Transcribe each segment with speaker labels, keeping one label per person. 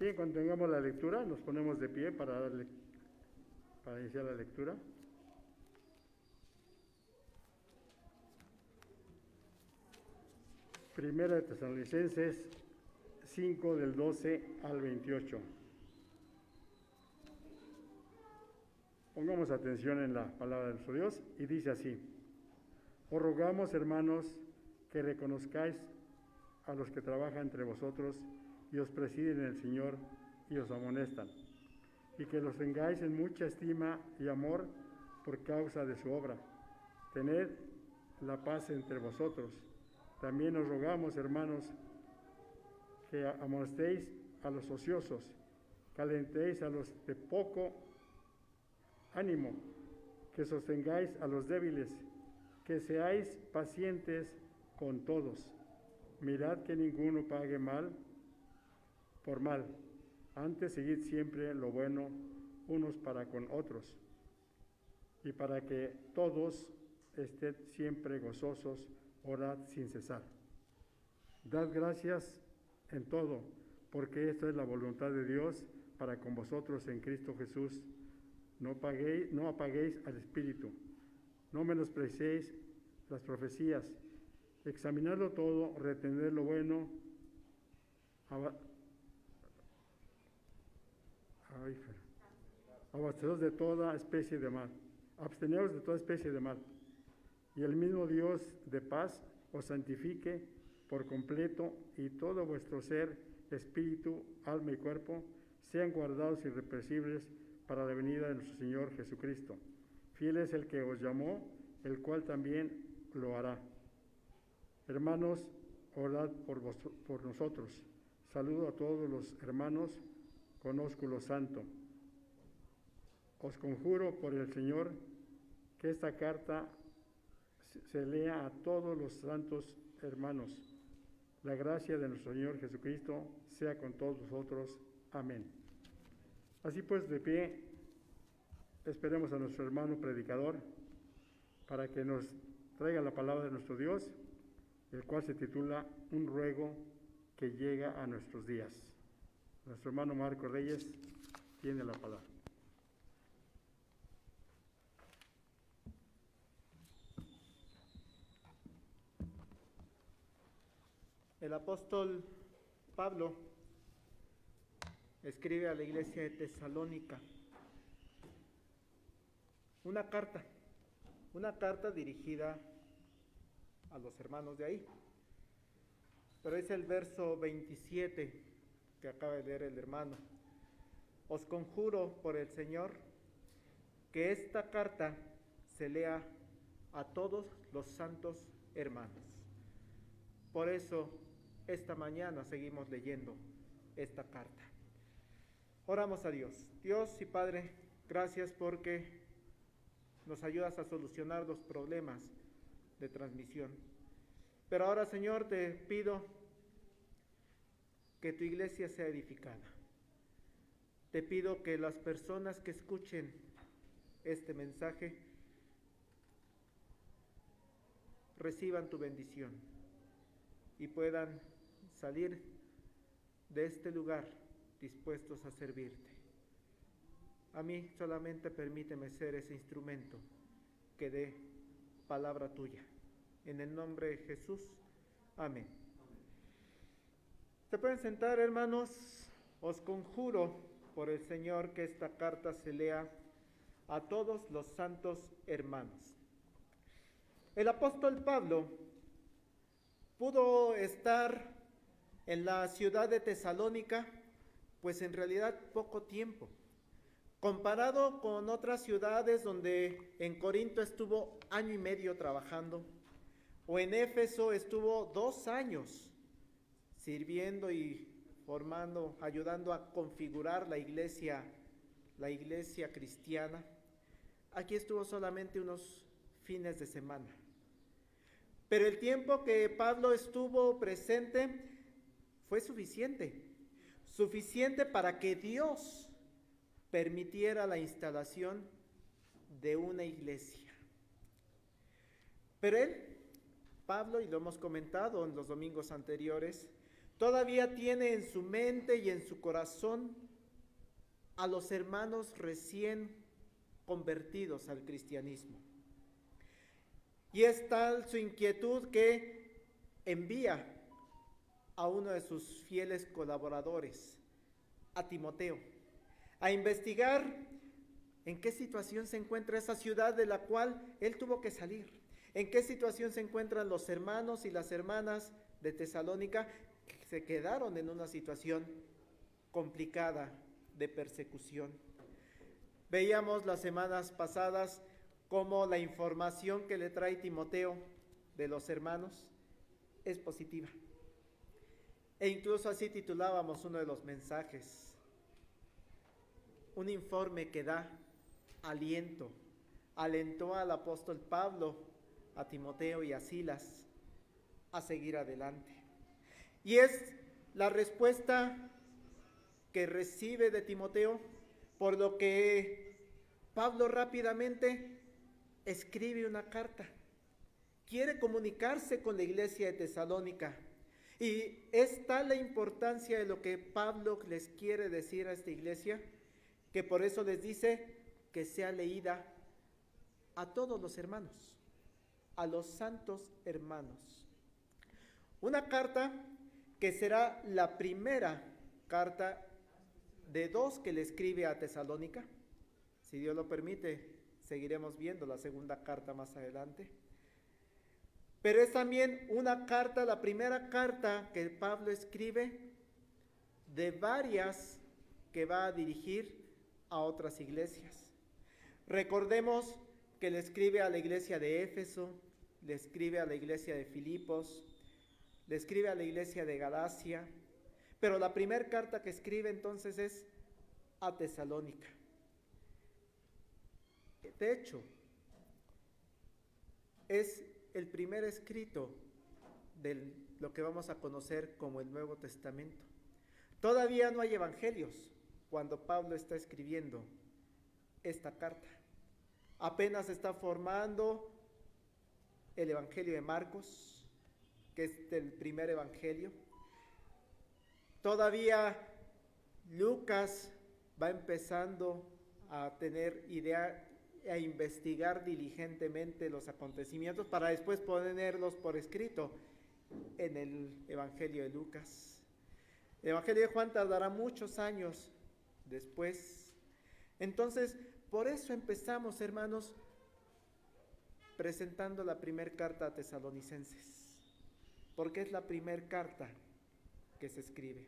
Speaker 1: Bien, cuando tengamos la lectura, nos ponemos de pie para iniciar la lectura. Primera de Tesalonicenses 5 del 12 al 28. Pongamos atención en la palabra de nuestro Dios y dice así: Os rogamos, hermanos, que reconozcáis a los que trabajan entre vosotros y os presiden en el Señor y os amonestan, y que los tengáis en mucha estima y amor por causa de su obra. Tened la paz entre vosotros. También os rogamos, hermanos, que amonestéis a los ociosos, que alentéis a los de poco ánimo, que sostengáis a los débiles, que seáis pacientes con todos. Mirad que ninguno pague mal por mal. Antes seguid siempre lo bueno unos para con otros, y para que todos estén siempre gozosos, orad sin cesar. Dad gracias en todo, porque esta es la voluntad de Dios para con vosotros en Cristo Jesús. No apaguéis al Espíritu, no menospreciéis las profecías, examinadlo todo, retened lo bueno, absteneos de toda especie de mal, y el mismo Dios de paz os santifique por completo, y todo vuestro ser, espíritu, alma y cuerpo, sean guardados irreprensibles para la venida de nuestro Señor Jesucristo. Fiel es el que os llamó, el cual también lo hará. Hermanos, orad por nosotros. Saludo a todos los hermanos con ósculo santo. Os conjuro por el Señor que esta carta se lea a todos los santos hermanos. La gracia de nuestro Señor Jesucristo sea con todos vosotros. Amén. Así pues, de pie, esperemos a nuestro hermano predicador para que nos traiga la palabra de nuestro Dios, el cual se titula Un ruego que llega a nuestros días. Nuestro hermano Marco Reyes tiene la palabra.
Speaker 2: El apóstol Pablo escribe a la iglesia de Tesalónica una carta dirigida a los hermanos de ahí. Pero es el verso 27 que acaba de leer el hermano. Os conjuro por el Señor que esta carta se lea a todos los santos hermanos. Por eso, esta mañana seguimos leyendo esta carta. Oramos a Dios. Dios y Padre, gracias porque nos ayudas a solucionar los problemas de transmisión. Pero ahora, Señor, te pido que tu iglesia sea edificada. Te pido que las personas que escuchen este mensaje reciban tu bendición y puedan salir de este lugar dispuestos a servirte. A mí solamente permíteme ser ese instrumento que dé palabra tuya. En el nombre de Jesús, amén. Se pueden sentar, hermanos. Os conjuro por el Señor que esta carta se lea a todos los santos hermanos. El apóstol Pablo pudo estar en la ciudad de Tesalónica, pues en realidad poco tiempo, comparado con otras ciudades donde en Corinto estuvo 1 año y medio trabajando, o en Éfeso estuvo 2 años sirviendo y formando, ayudando a configurar la iglesia cristiana. Aquí estuvo solamente unos fines de semana. Pero el tiempo que Pablo estuvo presente fue suficiente para que Dios permitiera la instalación de una iglesia. Pero Pablo, y lo hemos comentado en los domingos anteriores, todavía tiene en su mente y en su corazón a los hermanos recién convertidos al cristianismo. Y es tal su inquietud que envía a uno de sus fieles colaboradores, a Timoteo, a investigar en qué situación se encuentra esa ciudad de la cual él tuvo que salir, en qué situación se encuentran los hermanos y las hermanas de Tesalónica que se quedaron en una situación complicada de persecución. Veíamos las semanas pasadas cómo la información que le trae Timoteo de los hermanos es positiva. E incluso así titulábamos uno de los mensajes, un informe que da aliento. Alentó al apóstol Pablo, a Timoteo y a Silas a seguir adelante. Y es la respuesta que recibe de Timoteo, por lo que Pablo rápidamente escribe una carta. Quiere comunicarse con la iglesia de Tesalónica. Y es tal la importancia de lo que Pablo les quiere decir a esta iglesia, que por eso les dice que sea leída a todos los hermanos, a los santos hermanos. Una carta que será la primera carta de dos que le escribe a Tesalónica. Si Dios lo permite, seguiremos viendo la segunda carta más adelante. Pero es también una carta, la primera carta que Pablo escribe de varias que va a dirigir a otras iglesias. Recordemos que le escribe a la iglesia de Éfeso, le escribe a la iglesia de Filipos, le escribe a la iglesia de Galacia, pero la primera carta que escribe entonces es a Tesalónica. De hecho, es el primer escrito de lo que vamos a conocer como el Nuevo Testamento. Todavía no hay evangelios cuando Pablo está escribiendo esta carta. Apenas está formando el Evangelio de Marcos, que es el primer evangelio. Todavía Lucas va empezando a tener idea, a investigar diligentemente los acontecimientos para después ponerlos por escrito en el Evangelio de Lucas. El Evangelio de Juan tardará muchos años después. Entonces, por eso empezamos, hermanos, presentando la primera carta a Tesalonicenses, porque es la primera carta que se escribe.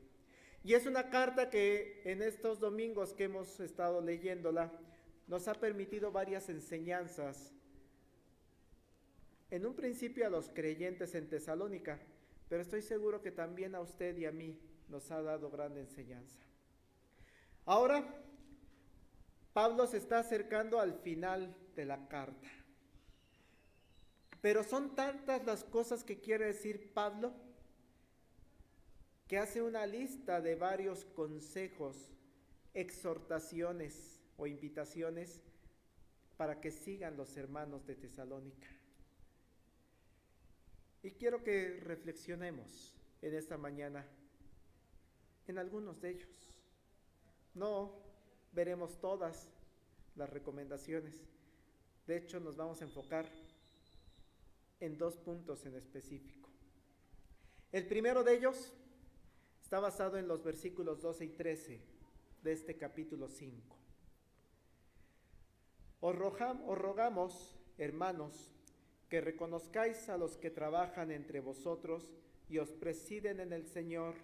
Speaker 2: Y es una carta que en estos domingos que hemos estado leyéndola, nos ha permitido varias enseñanzas. En un principio a los creyentes en Tesalónica, pero estoy seguro que también a usted y a mí nos ha dado gran enseñanza. Ahora, Pablo se está acercando al final de la carta. Pero son tantas las cosas que quiere decir Pablo, que hace una lista de varios consejos, exhortaciones o invitaciones para que sigan los hermanos de Tesalónica. Y quiero que reflexionemos en esta mañana en algunos de ellos. No veremos todas las recomendaciones. De hecho, nos vamos a enfocar en dos puntos en específico. El primero de ellos está basado en los versículos 12 y 13 de este capítulo 5. Os rogamos, hermanos, que reconozcáis a los que trabajan entre vosotros y os presiden en el Señor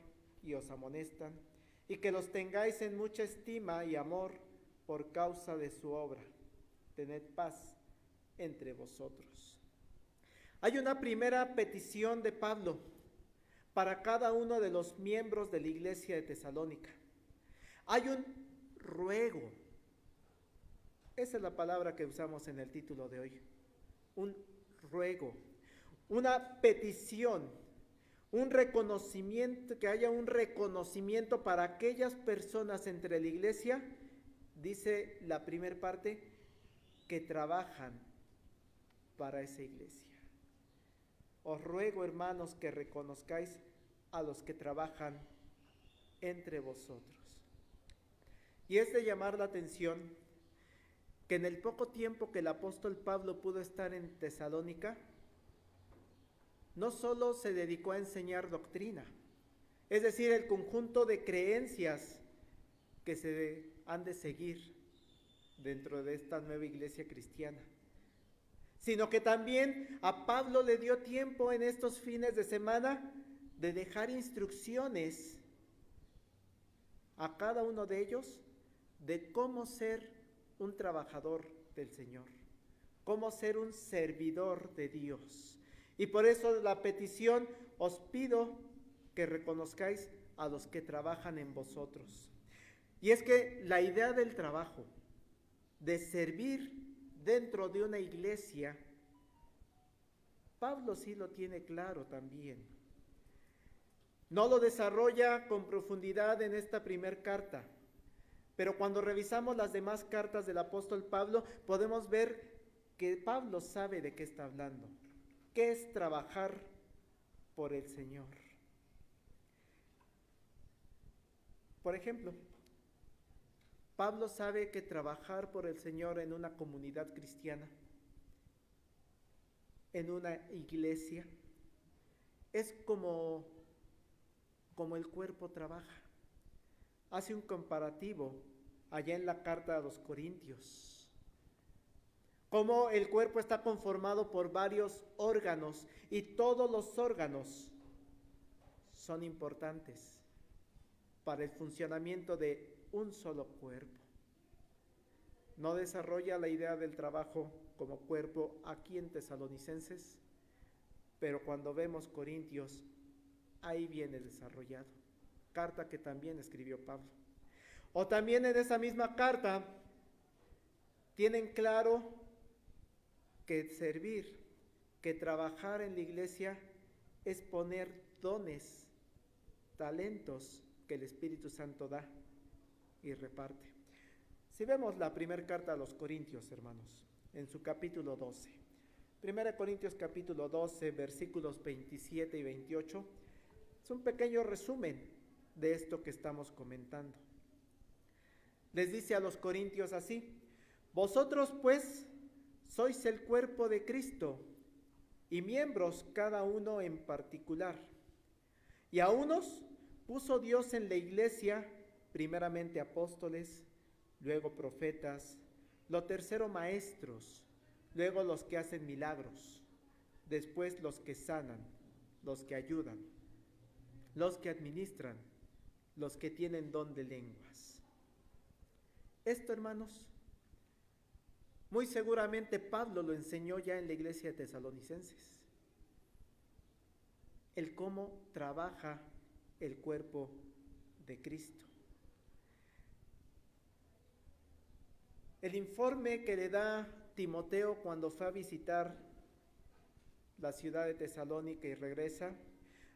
Speaker 2: y os amonestan, y que los tengáis en mucha estima y amor por causa de su obra. Tened paz entre vosotros. Hay una primera petición de Pablo para cada uno de los miembros de la iglesia de Tesalónica. Hay un ruego. Esa es la palabra que usamos en el título de hoy. Un ruego, una petición, un reconocimiento, que haya un reconocimiento para aquellas personas entre la iglesia, dice la primera parte, que trabajan para esa iglesia. Os ruego, hermanos, que reconozcáis a los que trabajan entre vosotros. Y es de llamar la atención que en el poco tiempo que el apóstol Pablo pudo estar en Tesalónica, no solo se dedicó a enseñar doctrina, es decir, el conjunto de creencias que se han de seguir dentro de esta nueva iglesia cristiana, sino que también a Pablo le dio tiempo en estos fines de semana de dejar instrucciones a cada uno de ellos de cómo ser un trabajador del Señor, cómo ser un servidor de Dios. Y por eso la petición: os pido que reconozcáis a los que trabajan en vosotros. Y es que la idea del trabajo, de servir dentro de una iglesia, Pablo sí lo tiene claro también. No lo desarrolla con profundidad en esta primer carta, pero cuando revisamos las demás cartas del apóstol Pablo, podemos ver que Pablo sabe de qué está hablando. ¿Qué es trabajar por el Señor? Por ejemplo, Pablo sabe que trabajar por el Señor en una comunidad cristiana, en una iglesia, es como el cuerpo trabaja. Hace un comparativo allá en la carta a los Corintios. Cómo el cuerpo está conformado por varios órganos y todos los órganos son importantes para el funcionamiento de un solo cuerpo. No desarrolla la idea del trabajo como cuerpo aquí en Tesalonicenses, pero cuando vemos Corintios, ahí viene desarrollado. Carta que también escribió Pablo. O también en esa misma carta tienen claro que servir, que trabajar en la iglesia es poner dones, talentos que el Espíritu Santo da y reparte. Si vemos la primera carta a los Corintios, hermanos, en su capítulo 12. 1 Corintios capítulo 12, versículos 27 y 28, es un pequeño resumen de esto que estamos comentando. Les dice a los corintios así: vosotros pues sois el cuerpo de Cristo y miembros cada uno en particular. Y a unos puso Dios en la iglesia, primeramente apóstoles, luego profetas, lo tercero maestros, luego los que hacen milagros, después los que sanan, los que ayudan, los que administran, los que tienen don de lenguas. Esto, hermanos, muy seguramente Pablo lo enseñó ya en la iglesia de Tesalonicenses. El cómo trabaja el cuerpo de Cristo. El informe que le da Timoteo cuando fue a visitar la ciudad de Tesalónica y regresa,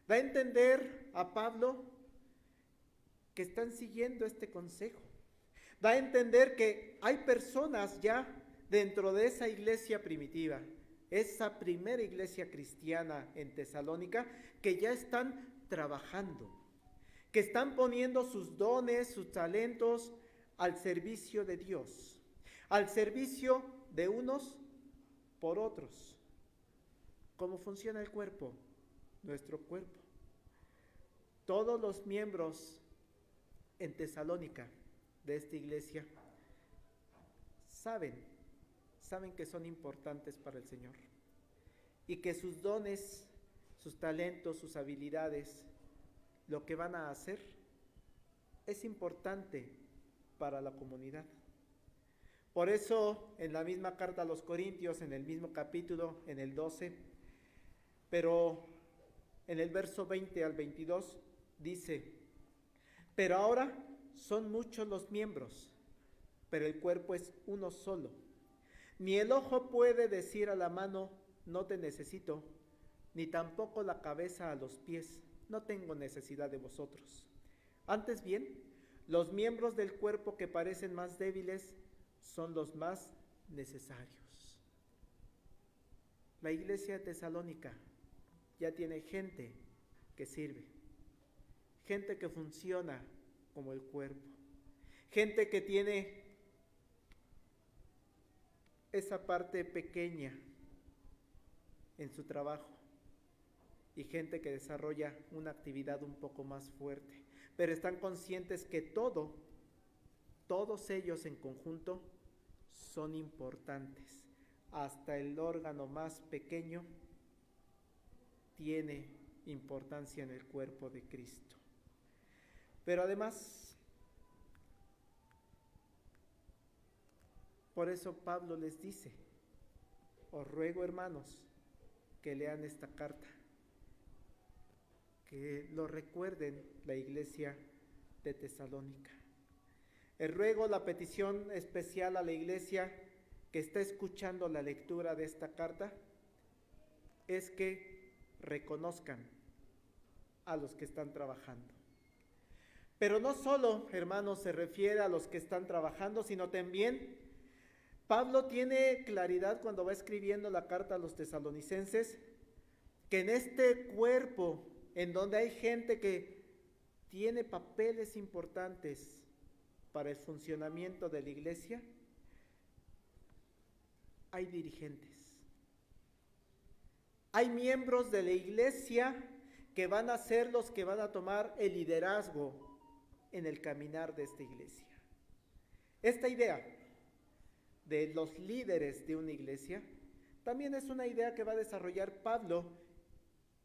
Speaker 2: da a entender a Pablo que están siguiendo este consejo. Da a entender que hay personas ya dentro de esa iglesia primitiva, esa primera iglesia cristiana en Tesalónica, que ya están trabajando, que están poniendo sus dones, sus talentos al servicio de Dios, al servicio de unos por otros. ¿Cómo funciona el cuerpo? Nuestro cuerpo. Todos los miembros en Tesalónica de esta iglesia saben que son importantes para el Señor y que sus dones, sus talentos, sus habilidades, lo que van a hacer es importante para la comunidad. Por eso en la misma carta a los Corintios, en el mismo capítulo, en el 12, pero en el verso 20 al 22 dice: pero ahora son muchos los miembros, pero el cuerpo es uno solo. Ni el ojo puede decir a la mano: no te necesito, ni tampoco la cabeza a los pies: no tengo necesidad de vosotros. Antes bien, los miembros del cuerpo que parecen más débiles son los más necesarios. La iglesia de Tesalónica ya tiene gente que sirve, gente que funciona como el cuerpo, gente que tiene esa parte pequeña en su trabajo y gente que desarrolla una actividad un poco más fuerte, pero están conscientes que todos ellos en conjunto son importantes. Hasta el órgano más pequeño tiene importancia en el cuerpo de Cristo. Pero además, por eso Pablo les dice: os ruego, hermanos, que lean esta carta, que lo recuerden la iglesia de Tesalónica. El ruego, la petición especial a la iglesia que está escuchando la lectura de esta carta es que reconozcan a los que están trabajando. Pero no solo, hermanos, se refiere a los que están trabajando, sino también Pablo tiene claridad cuando va escribiendo la carta a los tesalonicenses que en este cuerpo, en donde hay gente que tiene papeles importantes para el funcionamiento de la iglesia, hay dirigentes. Hay miembros de la iglesia que van a ser los que van a tomar el liderazgo en el caminar de esta iglesia. Esta idea de los líderes de una iglesia también es una idea que va a desarrollar Pablo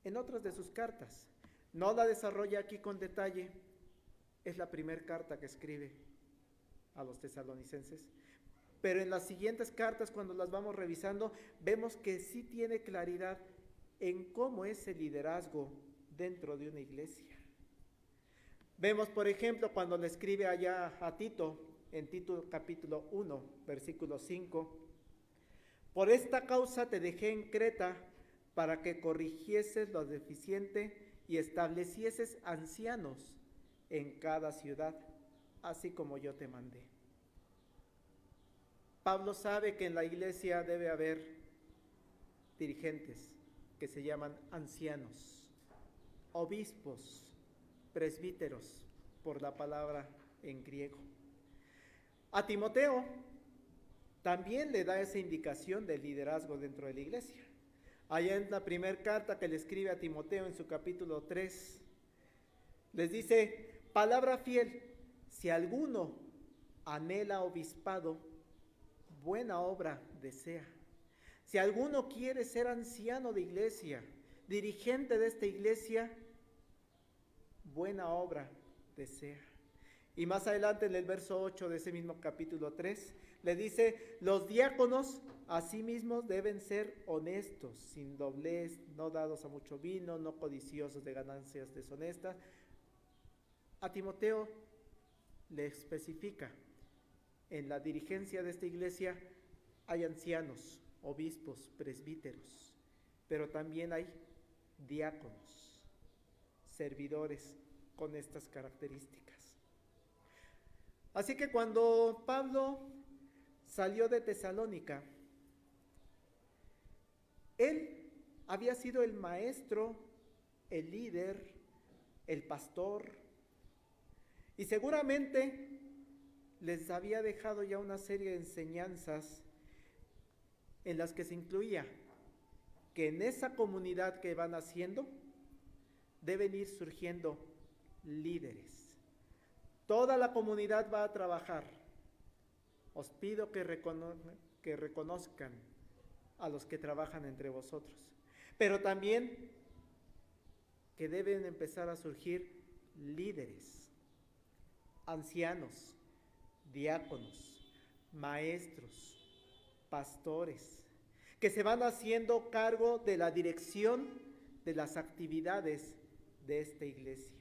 Speaker 2: en otras de sus cartas. No la desarrolla aquí con detalle, es la primera carta que escribe a los tesalonicenses, pero en las siguientes cartas, cuando las vamos revisando, vemos que sí tiene claridad en cómo es el liderazgo dentro de una iglesia. Vemos, por ejemplo, cuando le escribe allá a Tito, en Tito capítulo 1, versículo 5, por esta causa te dejé en Creta para que corrigieses lo deficiente y establecieses ancianos en cada ciudad, así como yo te mandé. Pablo sabe que en la iglesia debe haber dirigentes que se llaman ancianos, obispos, presbíteros, por la palabra en griego. A Timoteo también le da esa indicación del liderazgo dentro de la iglesia. Allá en la primera carta que le escribe a Timoteo en su capítulo 3, les dice: palabra fiel, si alguno anhela obispado, buena obra desea. Si alguno quiere ser anciano de iglesia, dirigente de esta iglesia, buena obra desea. Y más adelante en el verso 8 de ese mismo capítulo 3, le dice: los diáconos asimismo deben ser honestos, sin doblez, no dados a mucho vino, no codiciosos de ganancias deshonestas. A Timoteo le especifica: en la dirigencia de esta iglesia hay ancianos, obispos, presbíteros, pero también hay diáconos, servidores con estas características. Así que cuando Pablo salió de Tesalónica, él había sido el maestro, el líder, el pastor, y seguramente les había dejado ya una serie de enseñanzas en las que se incluía que en esa comunidad que van haciendo deben ir surgiendo líderes. Toda la comunidad va a trabajar. Os pido que reconozcan a los que trabajan entre vosotros, pero también que deben empezar a surgir líderes, ancianos, diáconos, maestros, pastores, que se van haciendo cargo de la dirección de las actividades de esta iglesia.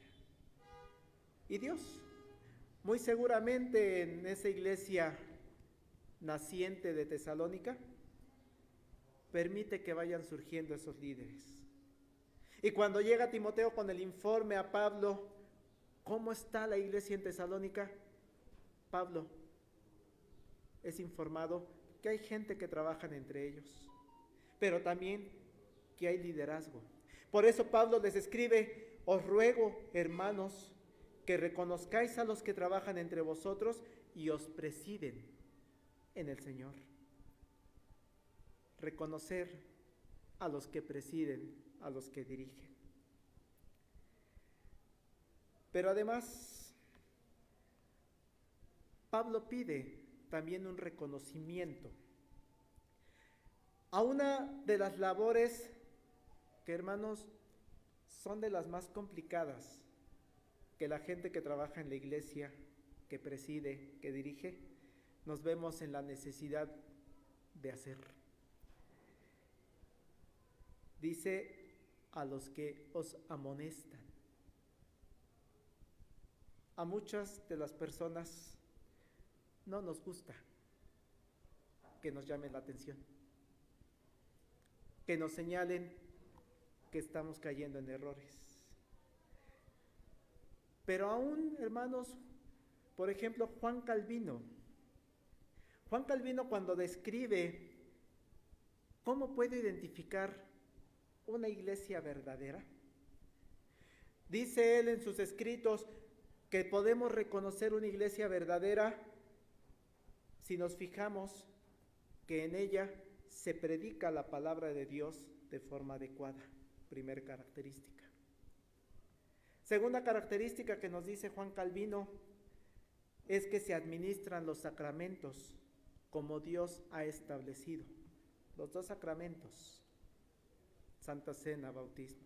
Speaker 2: Y Dios, muy seguramente en esa iglesia naciente de Tesalónica, permite que vayan surgiendo esos líderes. Y cuando llega Timoteo con el informe a Pablo, ¿cómo está la iglesia en Tesalónica? Pablo es informado que hay gente que trabajan entre ellos, pero también que hay liderazgo. Por eso Pablo les escribe: Os ruego, hermanos, que reconozcáis a los que trabajan entre vosotros y os presiden en el Señor. Reconocer a los que presiden, a los que dirigen. Pero además, Pablo pide también un reconocimiento a una de las labores que, hermanos, son de las más complicadas que la gente que trabaja en la iglesia, que preside, que dirige, nos vemos en la necesidad de hacer. Dice: a los que os amonestan. A muchas de las personas no nos gusta que nos llamen la atención, que nos señalen que estamos cayendo en errores. Pero aún, hermanos, por ejemplo, Juan Calvino cuando describe cómo puede identificar una iglesia verdadera, dice él en sus escritos que podemos reconocer una iglesia verdadera si nos fijamos que en ella se predica la palabra de Dios de forma adecuada. Primera característica. Segunda característica que nos dice Juan Calvino es que se administran los sacramentos como Dios ha establecido. Los dos sacramentos, Santa Cena, bautismo.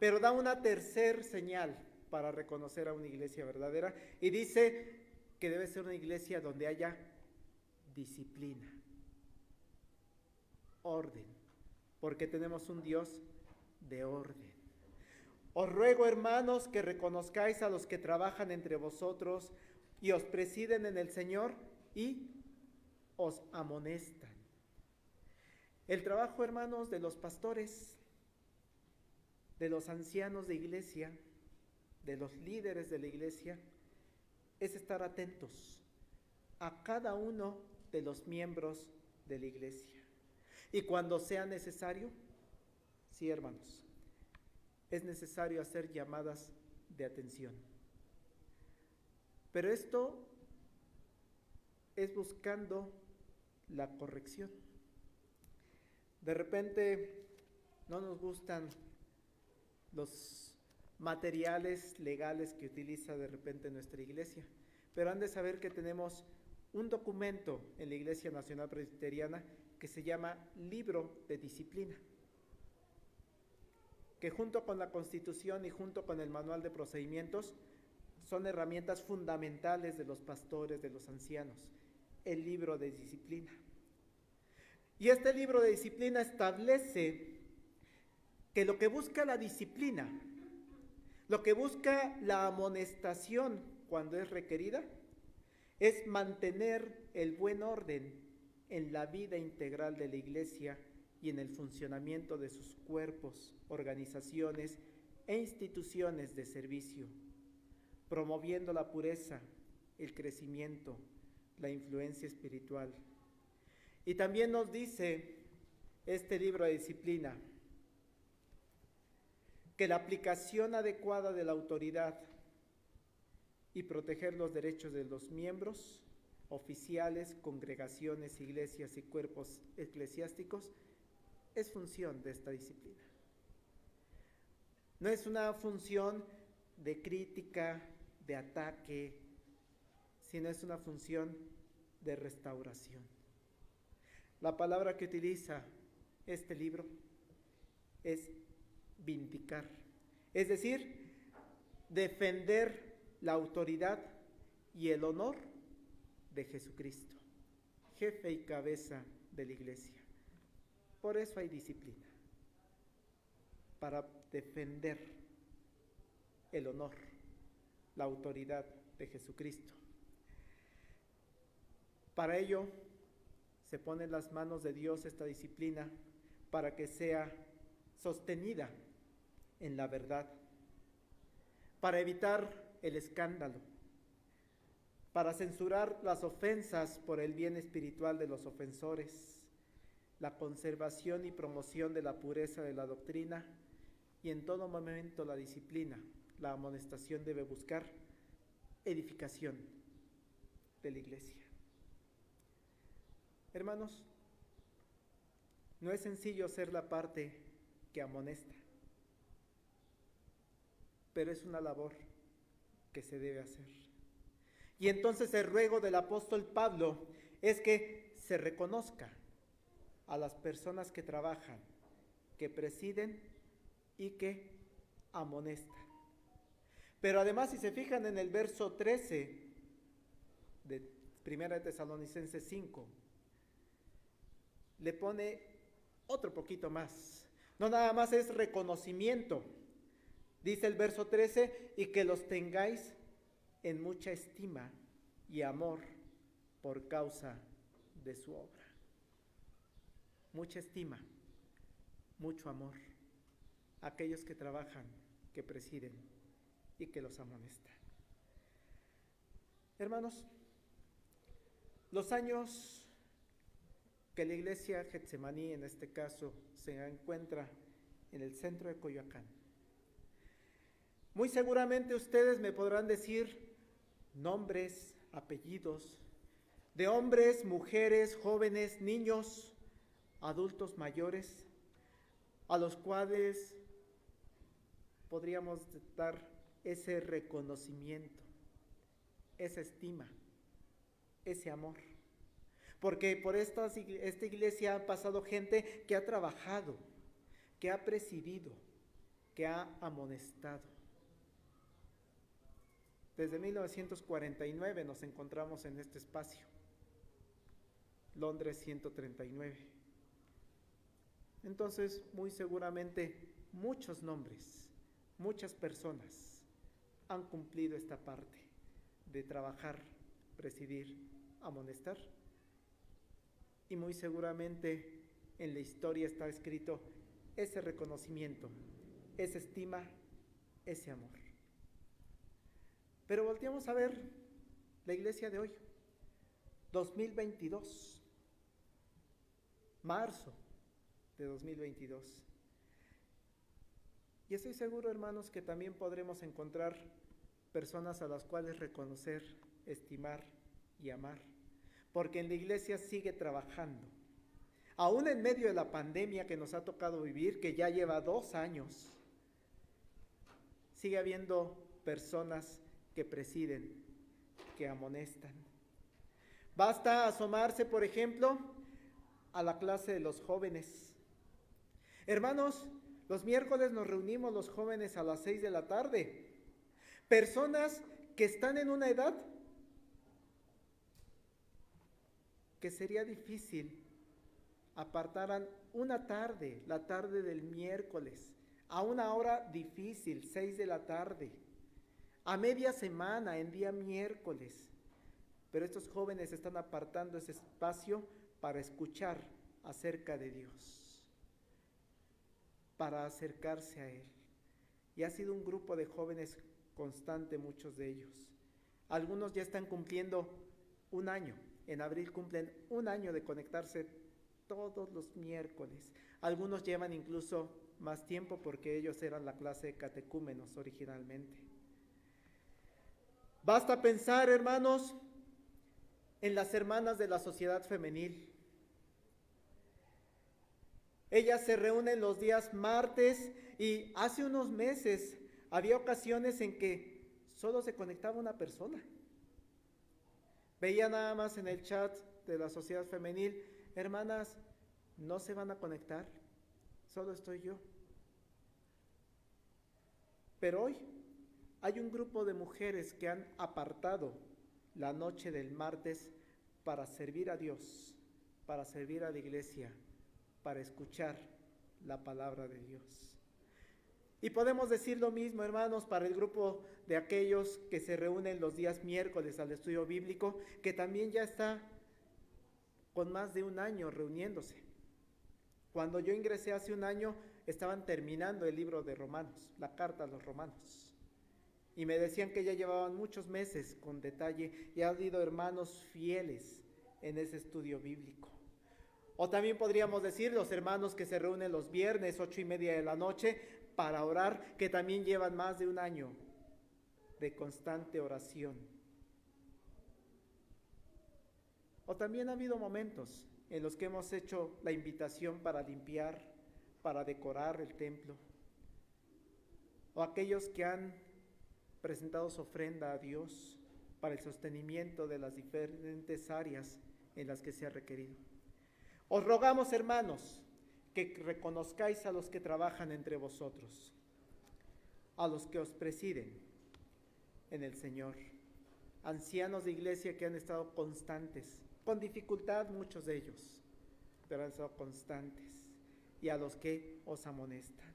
Speaker 2: Pero da una tercer señal para reconocer a una iglesia verdadera y dice que debe ser una iglesia donde haya disciplina, orden, porque tenemos un Dios de orden. Os ruego, hermanos, que reconozcáis a los que trabajan entre vosotros y os presiden en el Señor y os amonestan. El trabajo, hermanos, de los pastores, de los ancianos de iglesia, de los líderes de la iglesia, es estar atentos a cada uno de los miembros de la iglesia. Y cuando sea necesario, sí, hermanos, es necesario hacer llamadas de atención. Pero esto es buscando la corrección. De repente no nos gustan los materiales legales que utiliza de repente nuestra iglesia, pero han de saber que tenemos un documento en la Iglesia Nacional Presbiteriana que se llama Libro de Disciplina, que junto con la Constitución y junto con el Manual de Procedimientos son herramientas fundamentales de los pastores, de los ancianos, el libro de disciplina. Y este libro de disciplina establece que lo que busca la disciplina, lo que busca la amonestación cuando es requerida, es mantener el buen orden en la vida integral de la iglesia y en el funcionamiento de sus cuerpos, organizaciones e instituciones de servicio, promoviendo la pureza, el crecimiento, la influencia espiritual. Y también nos dice este libro de disciplina que la aplicación adecuada de la autoridad y proteger los derechos de los miembros, oficiales, congregaciones, iglesias y cuerpos eclesiásticos es función de esta disciplina. No es una función de crítica, de ataque, sino es una función de restauración. La palabra que utiliza este libro es vindicar, es decir, defender la autoridad y el honor de Jesucristo, jefe y cabeza de la iglesia. Por eso hay disciplina, para defender el honor, la autoridad de Jesucristo. Para ello se pone en las manos de Dios esta disciplina para que sea sostenida en la verdad, para evitar el escándalo, para censurar las ofensas por el bien espiritual de los ofensores, la conservación y promoción de la pureza de la doctrina y en todo momento la disciplina, la amonestación debe buscar edificación de la iglesia. Hermanos, no es sencillo ser la parte que amonesta, pero es una labor que se debe hacer. Y entonces el ruego del apóstol Pablo es que se reconozca a las personas que trabajan, que presiden y que amonestan. Pero además, si se fijan en el verso 13 de 1 Tesalonicenses 5, le pone otro poquito más. No nada más es reconocimiento. Dice el verso 13, y que los tengáis en mucha estima y amor por causa de su obra. Mucha estima, mucho amor. Aquellos que trabajan, que presiden y que los amonestan. Hermanos, los años que la iglesia Getsemaní, en este caso, se encuentra en el centro de Coyoacán, muy seguramente ustedes me podrán decir nombres, apellidos, de hombres, mujeres, jóvenes, niños, adultos mayores, a los cuales podríamos dar ese reconocimiento, esa estima, ese amor. Porque por esta iglesia ha pasado gente que ha trabajado, que ha presidido, que ha amonestado. Desde 1949 nos encontramos en este espacio, Londres 139. Entonces, muy seguramente, muchos nombres, muchas personas han cumplido esta parte de trabajar, presidir, amonestar. Y muy seguramente en la historia está escrito ese reconocimiento, esa estima, ese amor. Pero volteamos a ver la iglesia de hoy, 2022, marzo de 2022. Y estoy seguro, hermanos, que también podremos encontrar personas a las cuales reconocer, estimar y amar, porque en la iglesia sigue trabajando. Aún en medio de la pandemia que nos ha tocado vivir, que ya lleva 2 años, sigue habiendo personas que presiden, que amonestan. Basta asomarse, por ejemplo, a la clase de los jóvenes. Hermanos, los miércoles nos reunimos los jóvenes a las 6 de la tarde. Personas que están en una edad que sería difícil apartaran una tarde, la tarde del miércoles, a una hora difícil, 6 de la tarde, a media semana, en día miércoles. Pero estos jóvenes están apartando ese espacio para escuchar acerca de Dios, para acercarse a Él. Y ha sido un grupo de jóvenes constante, muchos de ellos. Algunos ya están cumpliendo 1 año. En abril cumplen 1 año de conectarse todos los miércoles. Algunos llevan incluso más tiempo porque ellos eran la clase de catecúmenos originalmente. Basta pensar, hermanos, en las hermanas de la sociedad femenil. Ellas se reúnen los días martes y hace unos meses había ocasiones en que solo se conectaba una persona. Veía nada más en el chat de la sociedad femenil, hermanas, no se van a conectar, solo estoy yo. Pero hoy hay un grupo de mujeres que han apartado la noche del martes para servir a Dios, para servir a la iglesia, para escuchar la palabra de Dios. Y podemos decir lo mismo, hermanos, para el grupo de aquellos que se reúnen los días miércoles al estudio bíblico, que también ya está con más de 1 año reuniéndose. Cuando yo ingresé hace 1 año, estaban terminando el libro de Romanos, la carta a los Romanos. Y me decían que ya llevaban muchos meses con detalle y ha habido hermanos fieles en ese estudio bíblico. O también podríamos decir los hermanos que se reúnen los viernes, 8:30 de la noche, para orar, que también llevan más de un año de constante oración. O también ha habido momentos en los que hemos hecho la invitación para limpiar, para decorar el templo. O aquellos que han presentado su ofrenda a Dios para el sostenimiento de las diferentes áreas en las que se ha requerido. Os rogamos, hermanos, que reconozcáis a los que trabajan entre vosotros, a los que os presiden en el Señor, ancianos de iglesia que han estado constantes, con dificultad muchos de ellos, pero han estado constantes, y a los que os amonestan.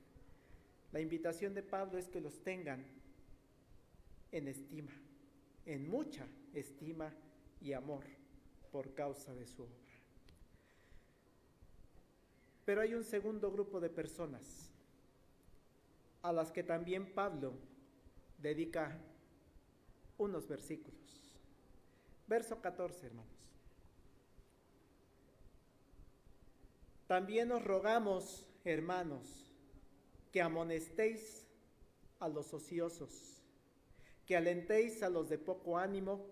Speaker 2: La invitación de Pablo es que los tengan en estima, en mucha estima y amor por causa de su obra. Pero hay un segundo grupo de personas a las que también Pablo dedica unos versículos. Verso 14, hermanos. También os rogamos, hermanos, que amonestéis a los ociosos, que alentéis a los de poco ánimo,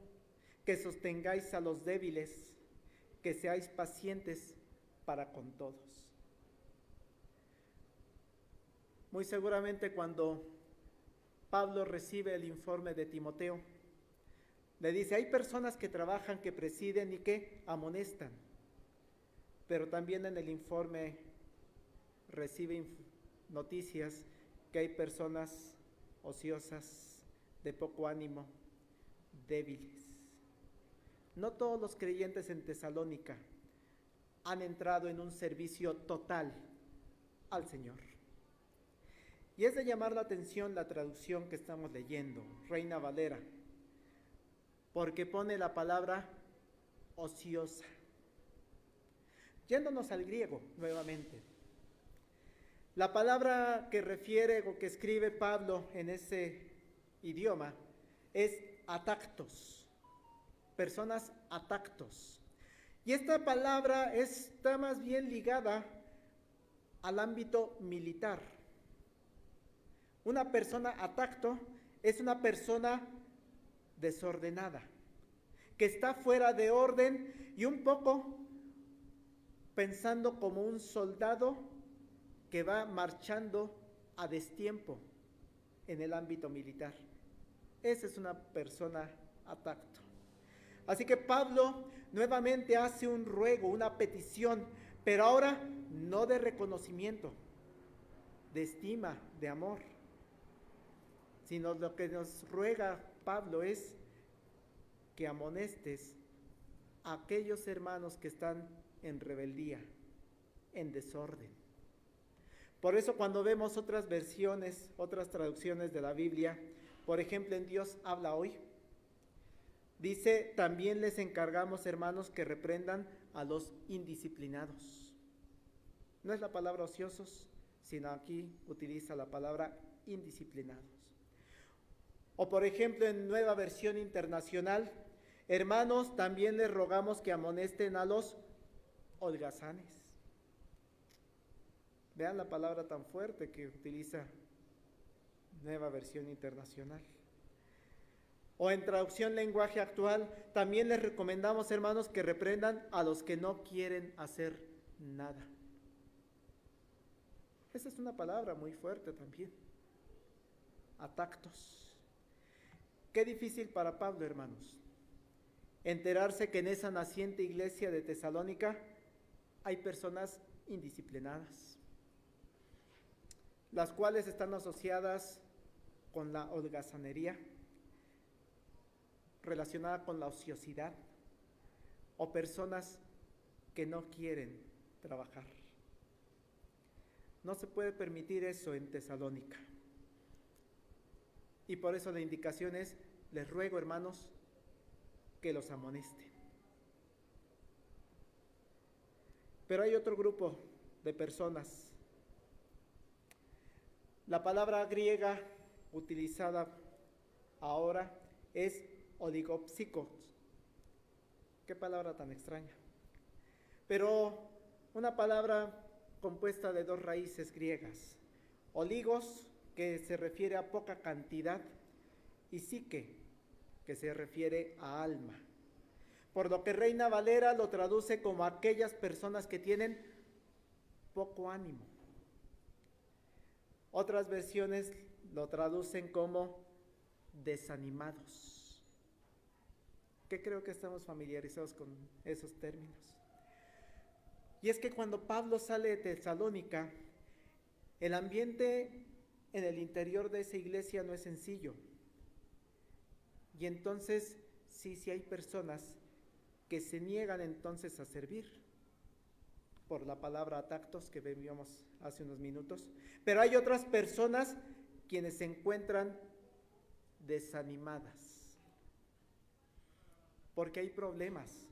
Speaker 2: que sostengáis a los débiles, que seáis pacientes para con todos. Muy seguramente cuando Pablo recibe el informe de Timoteo, le dice, hay personas que trabajan, que presiden y que amonestan, pero también en el informe recibe noticias que hay personas ociosas, de poco ánimo, débiles. No todos los creyentes en Tesalónica han entrado en un servicio total al Señor. Y es de llamar la atención la traducción que estamos leyendo, Reina Valera, porque pone la palabra ociosa. Yéndonos al griego nuevamente, la palabra que refiere o que escribe Pablo en ese idioma es atactos, personas atactos. Y esta palabra está más bien ligada al ámbito militar. Una persona atacto es una persona desordenada, que está fuera de orden y un poco pensando como un soldado que va marchando a destiempo en el ámbito militar. Esa es una persona atacto. Así que Pablo nuevamente hace un ruego, una petición, pero ahora no de reconocimiento, de estima, de amor, sino lo que nos ruega Pablo es que amonestes a aquellos hermanos que están en rebeldía, en desorden. Por eso cuando vemos otras versiones, otras traducciones de la Biblia, por ejemplo en Dios habla hoy, dice, también les encargamos, hermanos, que reprendan a los indisciplinados. No es la palabra ociosos, sino aquí utiliza la palabra indisciplinados. O por ejemplo en Nueva Versión Internacional, hermanos, también les rogamos que amonesten a los holgazanes. Vean la palabra tan fuerte que utiliza Nueva Versión Internacional. O en traducción lenguaje actual, también les recomendamos, hermanos, que reprendan a los que no quieren hacer nada. Esa es una palabra muy fuerte también. Atactos. Qué difícil para Pablo, hermanos, enterarse que en esa naciente iglesia de Tesalónica hay personas indisciplinadas, las cuales están asociadas con la holgazanería, relacionada con la ociosidad, o personas que no quieren trabajar. No se puede permitir eso en Tesalónica. Y por eso la indicación es, les ruego, hermanos, que los amonesten. Pero hay otro grupo de personas. La palabra griega utilizada ahora es oligopsicos. Qué palabra tan extraña. Pero una palabra compuesta de dos raíces griegas. oligos, que se refiere a poca cantidad, y psique, que se refiere a alma. Por lo que Reina Valera lo traduce como aquellas personas que tienen poco ánimo. Otras versiones lo traducen como desanimados, que creo que estamos familiarizados con esos términos. Y es que cuando Pablo sale de Tesalónica, el ambiente en el interior de esa iglesia no es sencillo. Y entonces, sí hay personas que se niegan entonces a servir, por la palabra atactos que vimos hace unos minutos. Pero hay otras personas quienes se encuentran desanimadas, porque hay problemas.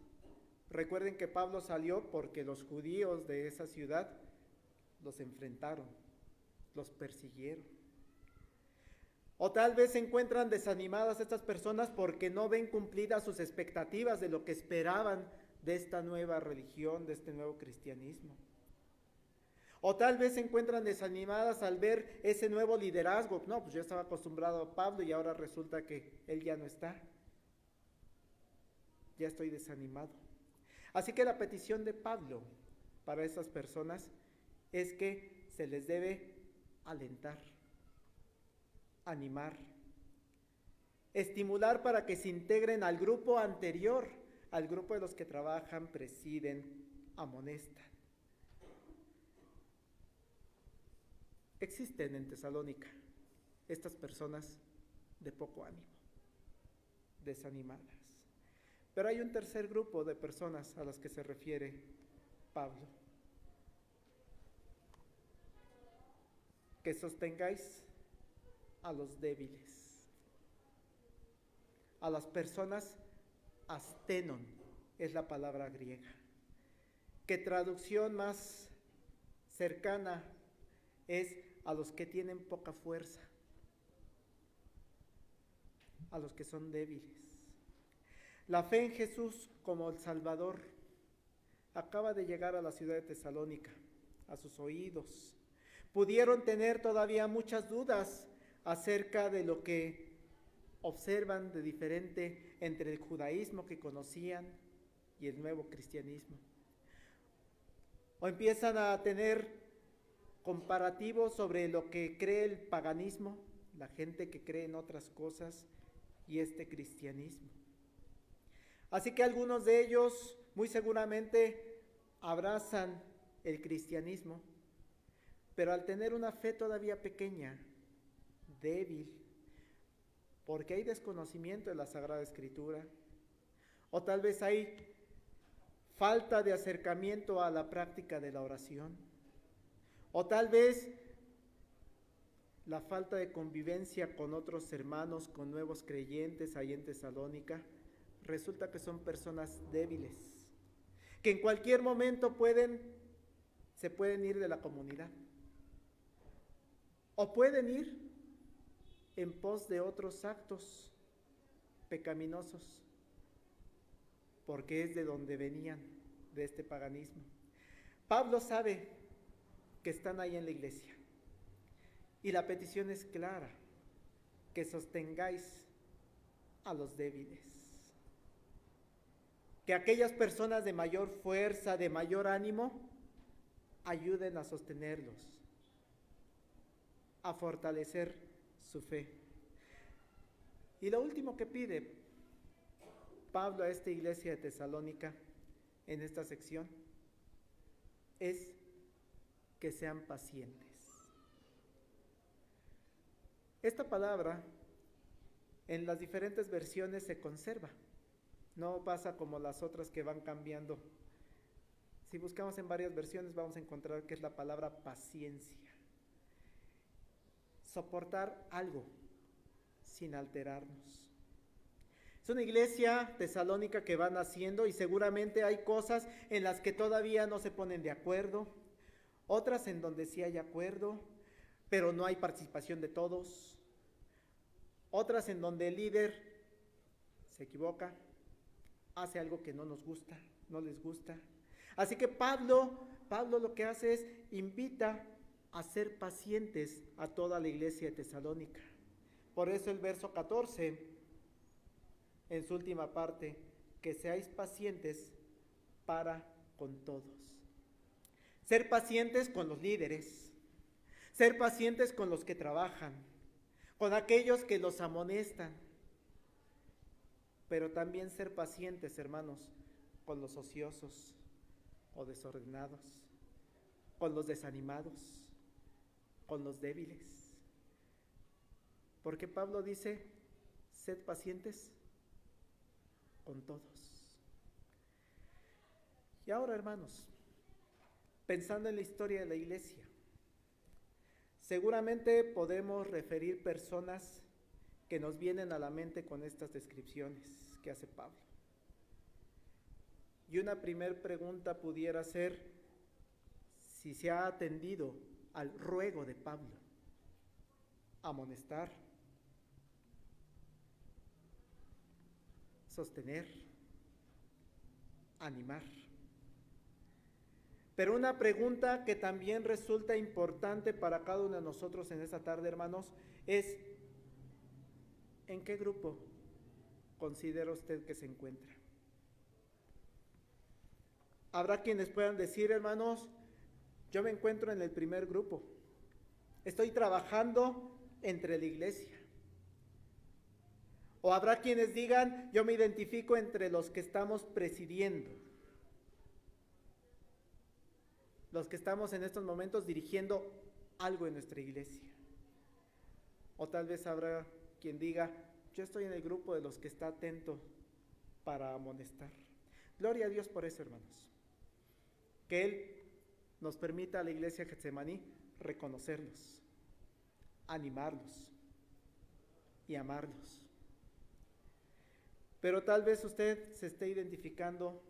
Speaker 2: Recuerden que Pablo salió porque los judíos de esa ciudad los enfrentaron, los persiguieron. O tal vez se encuentran desanimadas estas personas porque no ven cumplidas sus expectativas de lo que esperaban de esta nueva religión, de este nuevo cristianismo. O tal vez se encuentran desanimadas al ver ese nuevo liderazgo. No, pues yo estaba acostumbrado a Pablo y ahora resulta que él ya no está. Ya estoy desanimado. Así que la petición de Pablo para esas personas es que se les debe alentar, animar, estimular para que se integren al grupo anterior, al grupo de los que trabajan, presiden, amonestan. Existen en Tesalónica estas personas de poco ánimo, desanimadas. Pero hay un tercer grupo de personas a las que se refiere Pablo. Que sostengáis a los débiles, a las personas astenon, es la palabra griega, que traducción más cercana es a los que tienen poca fuerza, a los que son débiles. La fe en Jesús como el Salvador acaba de llegar a la ciudad de Tesalónica, a sus oídos. Pudieron tener todavía muchas dudas acerca de lo que observan de diferente entre el judaísmo que conocían y el nuevo cristianismo. O empiezan a tener comparativos sobre lo que cree el paganismo, la gente que cree en otras cosas, y este cristianismo. Así que algunos de ellos muy seguramente abrazan el cristianismo, pero al tener una fe todavía pequeña, débil, porque hay desconocimiento de la Sagrada Escritura, o tal vez hay falta de acercamiento a la práctica de la oración, o tal vez la falta de convivencia con otros hermanos, con nuevos creyentes ahí en Tesalónica, resulta que son personas débiles, que en cualquier momento se pueden ir de la comunidad, o pueden ir en pos de otros actos pecaminosos, porque es de donde venían, de este paganismo. Pablo sabe que están ahí en la iglesia, y la petición es clara, que sostengáis a los débiles. Que aquellas personas de mayor fuerza, de mayor ánimo, ayuden a sostenerlos, a fortalecer su fe. Y lo último que pide Pablo a esta iglesia de Tesalónica en esta sección es que sean pacientes. Esta palabra en las diferentes versiones se conserva. No pasa como las otras que van cambiando. Si buscamos en varias versiones vamos a encontrar que es la palabra paciencia. Soportar algo sin alterarnos. Es una iglesia tesalónica que va naciendo y seguramente hay cosas en las que todavía no se ponen de acuerdo, otras en donde sí hay acuerdo, pero no hay participación de todos, otras en donde el líder se equivoca, hace algo que no nos gusta, no les gusta. Así que Pablo lo que hace es invita a ser pacientes a toda la iglesia de Tesalónica. Por eso el verso 14, en su última parte, que seáis pacientes para con todos. Ser pacientes con los líderes, ser pacientes con los que trabajan, con aquellos que los amonestan, pero también ser pacientes, hermanos, con los ociosos o desordenados, con los desanimados, con los débiles. Porque Pablo dice, sed pacientes con todos. Y ahora, hermanos, pensando en la historia de la iglesia, seguramente podemos referir personas que nos vienen a la mente con estas descripciones que hace Pablo. Y una primer pregunta pudiera ser si se ha atendido al ruego de Pablo: amonestar, sostener, animar. Pero una pregunta que también resulta importante para cada uno de nosotros en esta tarde, hermanos, es: ¿en qué grupo considera usted que se encuentra? Habrá quienes puedan decir, hermanos, yo me encuentro en el primer grupo, estoy trabajando entre la iglesia. O habrá quienes digan, yo me identifico entre los que estamos presidiendo, los que estamos en estos momentos dirigiendo algo en nuestra iglesia. O tal vez habrá quien diga, yo estoy en el grupo de los que está atento para amonestar. Gloria a Dios por eso, hermanos. Que Él nos permita a la iglesia Getsemaní reconocerlos, animarlos y amarlos. Pero tal vez usted se esté identificando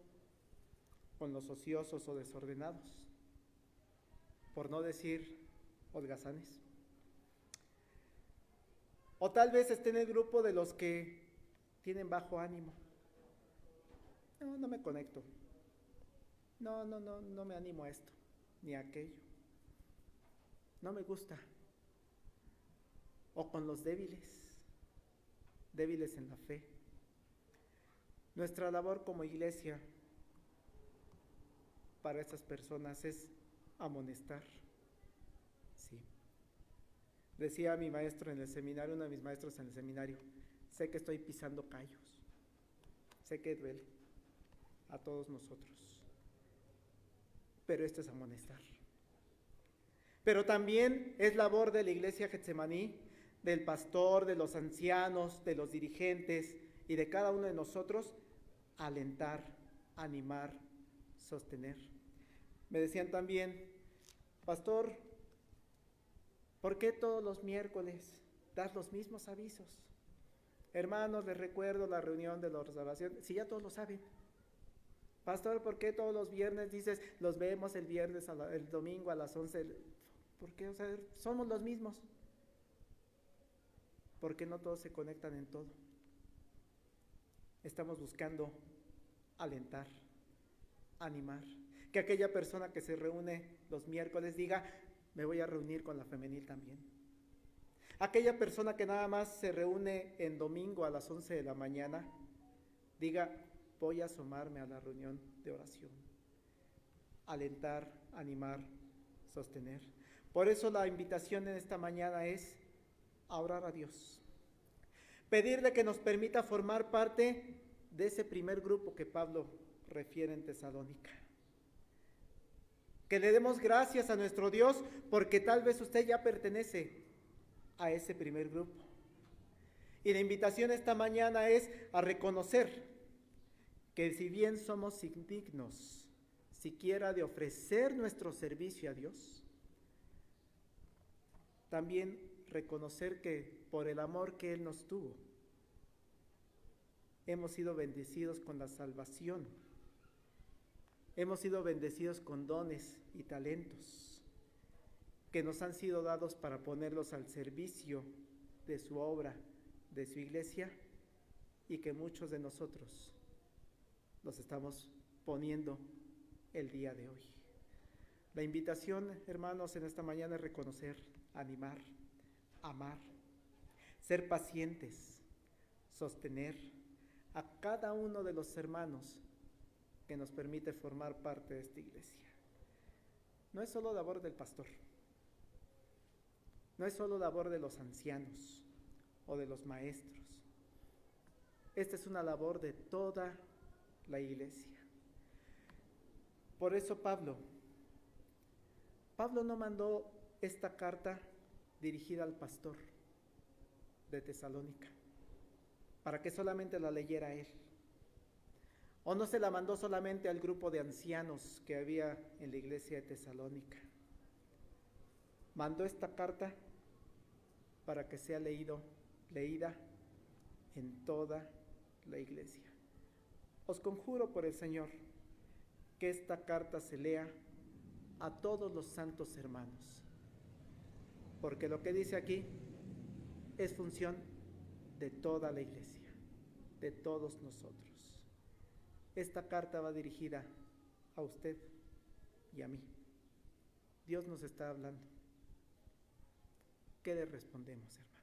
Speaker 2: con los ociosos o desordenados, por no decir holgazanes. O tal vez esté en el grupo de los que tienen bajo ánimo. No me conecto. No me animo a esto, ni a aquello. No me gusta. O con los débiles en la fe. Nuestra labor como iglesia para estas personas es amonestar. Sí. Decía mi maestro en el seminario, uno de mis maestros en el seminario, sé que estoy pisando callos, sé que duele a todos nosotros, pero esto es amonestar. Pero también es labor de la iglesia Getsemaní, del pastor, de los ancianos, de los dirigentes y de cada uno de nosotros, alentar, animar, sostener. Me decían también, pastor, ¿por qué todos los miércoles das los mismos avisos? Hermanos, les recuerdo la reunión de la oración, si ya todos lo saben. Pastor, ¿por qué todos los viernes dices, los vemos el viernes, el domingo a las 11? ¿Por qué? O sea, somos los mismos. Porque no todos se conectan en todo. Estamos buscando alentar, animar. Que aquella persona que se reúne los miércoles diga, me voy a reunir con la femenil también. Aquella persona que nada más se reúne en domingo a las 11 de la mañana, diga, voy a asomarme a la reunión de oración. Alentar, animar, sostener. Por eso la invitación en esta mañana es a orar a Dios. Pedirle que nos permita formar parte de ese primer grupo que Pablo refiere en Tesalónica. Que le demos gracias a nuestro Dios porque tal vez usted ya pertenece a ese primer grupo. Y la invitación esta mañana es a reconocer que si bien somos indignos siquiera de ofrecer nuestro servicio a Dios, también reconocer que por el amor que Él nos tuvo, hemos sido bendecidos con la salvación. Hemos sido bendecidos con dones y talentos que nos han sido dados para ponerlos al servicio de su obra, de su iglesia, y que muchos de nosotros los estamos poniendo el día de hoy. La invitación, hermanos, en esta mañana es reconocer, animar, amar, ser pacientes, sostener a cada uno de los hermanos que nos permite formar parte de esta iglesia. No es solo labor del pastor, no es solo labor de los ancianos o de los maestros. Esta es una labor de toda la iglesia. Por eso Pablo no mandó esta carta dirigida al pastor de Tesalónica para que solamente la leyera él. O no se la mandó solamente al grupo de ancianos que había en la iglesia de Tesalónica. Mandó esta carta para que sea leída en toda la iglesia. Os conjuro por el Señor que esta carta se lea a todos los santos hermanos, porque lo que dice aquí es función de toda la iglesia, de todos nosotros. Esta carta va dirigida a usted y a mí. Dios nos está hablando. ¿Qué le respondemos, hermanos?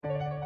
Speaker 3: Thank